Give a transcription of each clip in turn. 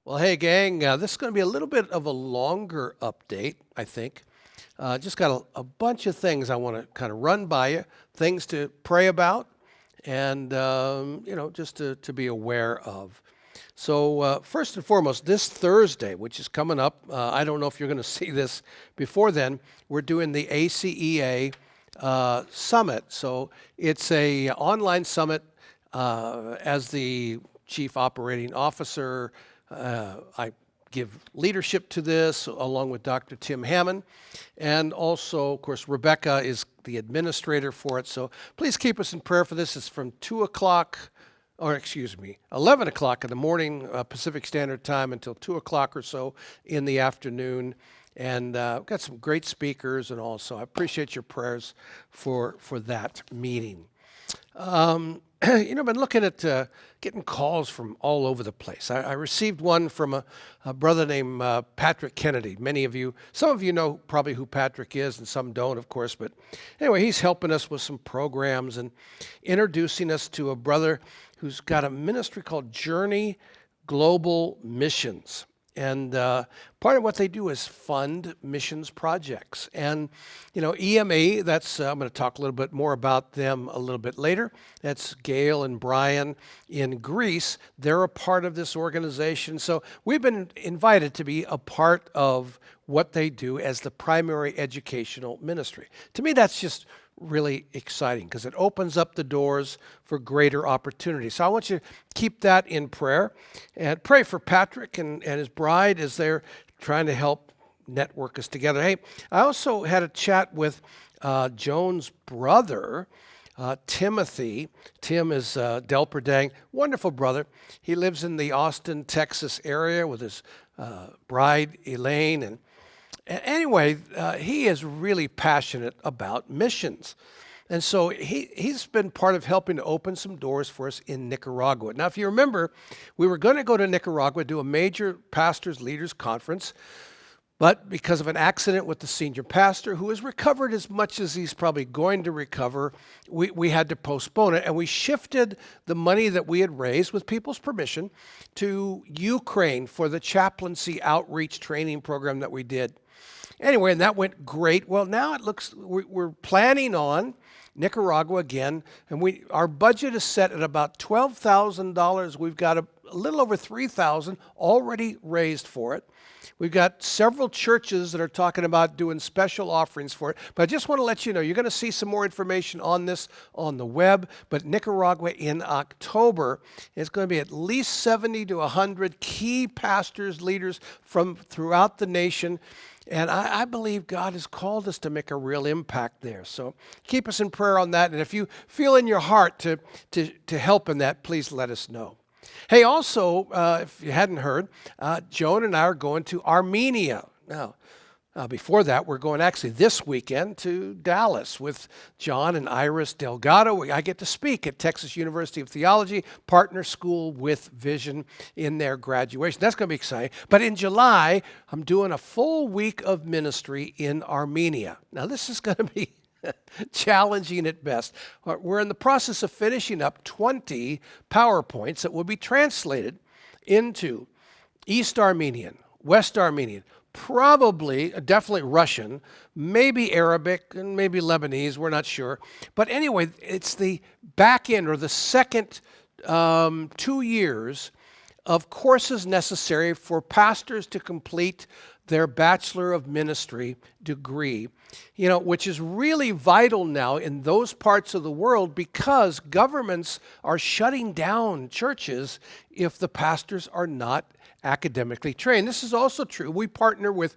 Well, hey, gang, this is going to be a little bit of a longer update, I think. Just got a bunch of things I want to kind of run by you, things to pray about, and, just to be aware of. So first and foremost, this Thursday, which is coming up, I don't know if you're going to see this before then, we're doing the ACEA Summit. So it's a online summit. As the Chief Operating Officer, I give leadership to this along with Dr. Tim Hammond. And also, of course, Rebecca is the administrator for it. So please keep us in prayer for this. It's from 11 o'clock in the morning, Pacific Standard Time, until 2 o'clock or so in the afternoon. And we've got some great speakers and all. So I appreciate your prayers for that meeting. I've been looking at getting calls from all over the place. I received one from a brother named Patrick Kennedy. Some of you know probably who Patrick is, and some don't, of course. But anyway, he's helping us with some programs and introducing us to a brother who's got a ministry called Journey Global Missions. And part of what they do is fund missions projects. And, EMA, that's, I'm going to talk a little bit more about them a little bit later. That's Gail and Brian in Greece. They're a part of this organization. So we've been invited to be a part of what they do as the primary educational ministry. To me, that's just really exciting because it opens up the doors for greater opportunity. So I want you to keep that in prayer and pray for Patrick and his bride as they're trying to help network us together. Hey, I also had a chat with Joan's brother, Timothy. Tim is Delper Dang, wonderful brother. He lives in the Austin, Texas area with his bride, Elaine, and anyway, he is really passionate about missions. And so he's been part of helping to open some doors for us in Nicaragua. Now, if you remember, we were going to go to Nicaragua, do a major pastors' leaders conference, but because of an accident with the senior pastor, who has recovered as much as he's probably going to recover, we had to postpone it. And we shifted the money that we had raised, with people's permission, to Ukraine for the chaplaincy outreach training program that we did. Anyway, and that went great. Well, now it looks we're planning on Nicaragua again, and our budget is set at about $12,000. We've got a little over $3,000 already raised for it. We've got several churches that are talking about doing special offerings for it. But I just want to let you know, you're going to see some more information on this on the web. But Nicaragua in October is going to be at least 70 to 100 key pastors, leaders from throughout the nation. And I believe God has called us to make a real impact there. So keep us in prayer on that. And if you feel in your heart to help in that, please let us know. Hey, also, if you hadn't heard, Joan and I are going to Armenia. Now, before that, we're going actually this weekend to Dallas with John and Iris Delgado. I get to speak at Texas University of Theology, partner school with Vision in their graduation. That's going to be exciting. But in July, I'm doing a full week of ministry in Armenia. Now, this is going to be challenging at best. We're in the process of finishing up 20 PowerPoints that will be translated into East Armenian, West Armenian, definitely Russian, maybe Arabic, and maybe Lebanese, we're not sure. But anyway, it's the back end or the second 2 years of courses necessary for pastors to complete their Bachelor of Ministry degree, which is really vital now in those parts of the world because governments are shutting down churches if the pastors are not academically trained. This is also true. We partner with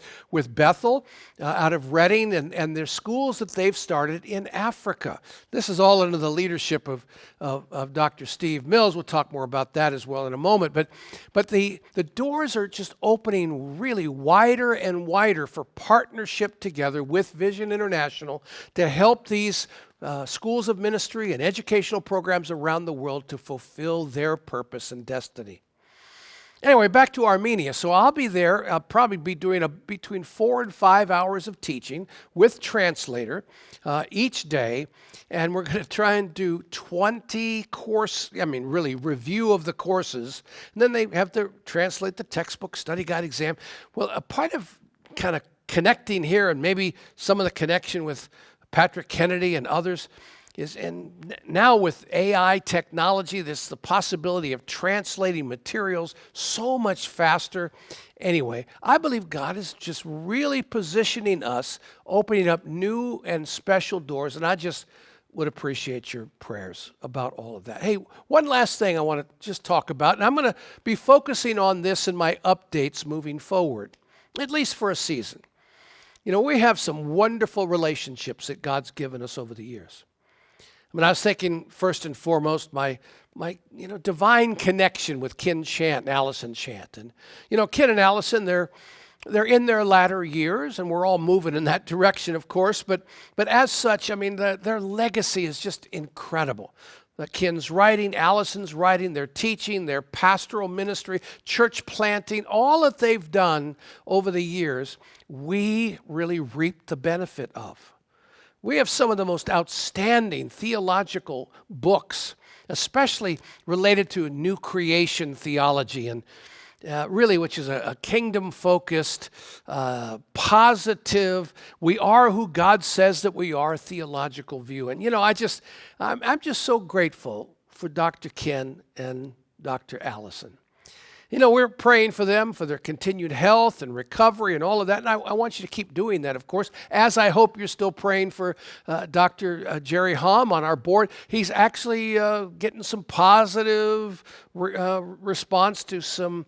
Bethel out of Redding and their schools that they've started in Africa. This is all under the leadership of Dr. Steve Mills. We'll talk more about that as well in a moment. But the doors are just opening really wider and wider for partnership together with Vision International to help these schools of ministry and educational programs around the world to fulfill their purpose and destiny. Anyway, back to Armenia. So I'll be there. I'll probably be doing between 4 and 5 hours of teaching with translator each day. And we're going to try and do 20 really review of the courses. And then they have to translate the textbook, study guide, exam. Well, a part of kind of connecting here and maybe some of the connection with Patrick Kennedy and others is, and now with AI technology, there's the possibility of translating materials so much faster. Anyway, I believe God is just really positioning us, opening up new and special doors, and I just would appreciate your prayers about all of that. Hey, one last thing I want to just talk about, and I'm going to be focusing on this in my updates moving forward, at least for a season. You know, we have some wonderful relationships that God's given us over the years. I mean, I was thinking first and foremost my divine connection with Ken Chant and Allison Chant. And, Ken and Allison, they're in their latter years, and we're all moving in that direction, of course. But as such, I mean, their legacy is just incredible. Ken's writing, Allison's writing, their teaching, their pastoral ministry, church planting, all that they've done over the years, we really reap the benefit of. We have some of the most outstanding theological books, especially related to new creation theology, and really, which is a kingdom-focused, positive, we are who God says that we are theological view. And I'm just so grateful for Dr. Ken and Dr. Allison. We're praying for them, for their continued health and recovery and all of that. And I want you to keep doing that, of course, as I hope you're still praying for Dr. Jerry Hom on our board. He's actually getting some positive response to some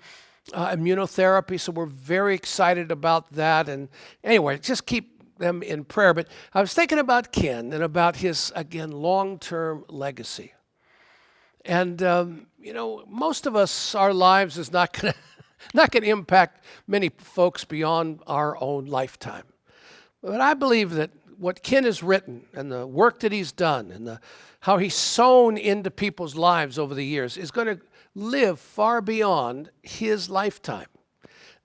immunotherapy, so we're very excited about that. And anyway, just keep them in prayer. But I was thinking about Ken and about his, again, long-term legacy. And, most of us, our lives is not going to impact many folks beyond our own lifetime. But I believe that what Ken has written and the work that he's done and how he's sown into people's lives over the years is going to live far beyond his lifetime.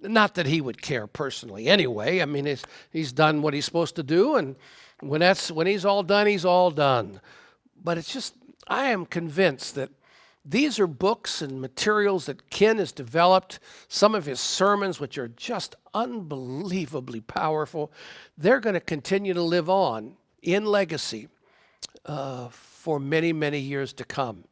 Not that he would care personally anyway. I mean, he's done what he's supposed to do, and when he's all done, he's all done. But it's just, I am convinced that these are books and materials that Ken has developed, some of his sermons, which are just unbelievably powerful. They're going to continue to live on in legacy for many, many years to come.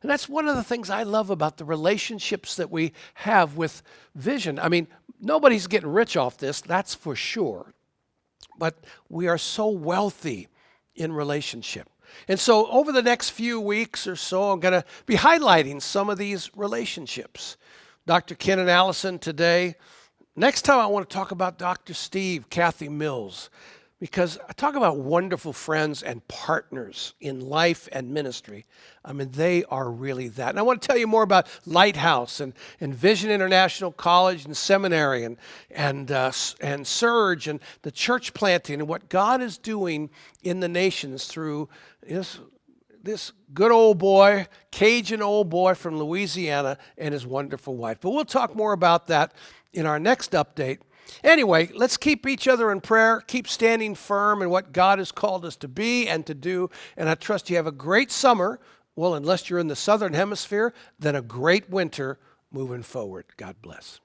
And that's one of the things I love about the relationships that we have with Vision. I mean, nobody's getting rich off this, that's for sure. But we are so wealthy in relationship. And so over the next few weeks or so, I'm going to be highlighting some of these relationships. Dr. Ken and Allison today. Next time I want to talk about Dr. Steve, Kathy Mills, because I talk about wonderful friends and partners in life and ministry. I mean, they are really that. And I want to tell you more about Lighthouse and Vision International College and Seminary and Surge and the church planting and what God is doing in the nations through this good old boy, Cajun old boy from Louisiana and his wonderful wife. But we'll talk more about that in our next update. Anyway, let's keep each other in prayer, keep standing firm in what God has called us to be and to do, and I trust you have a great summer. Well, unless you're in the southern hemisphere, then a great winter moving forward. God bless.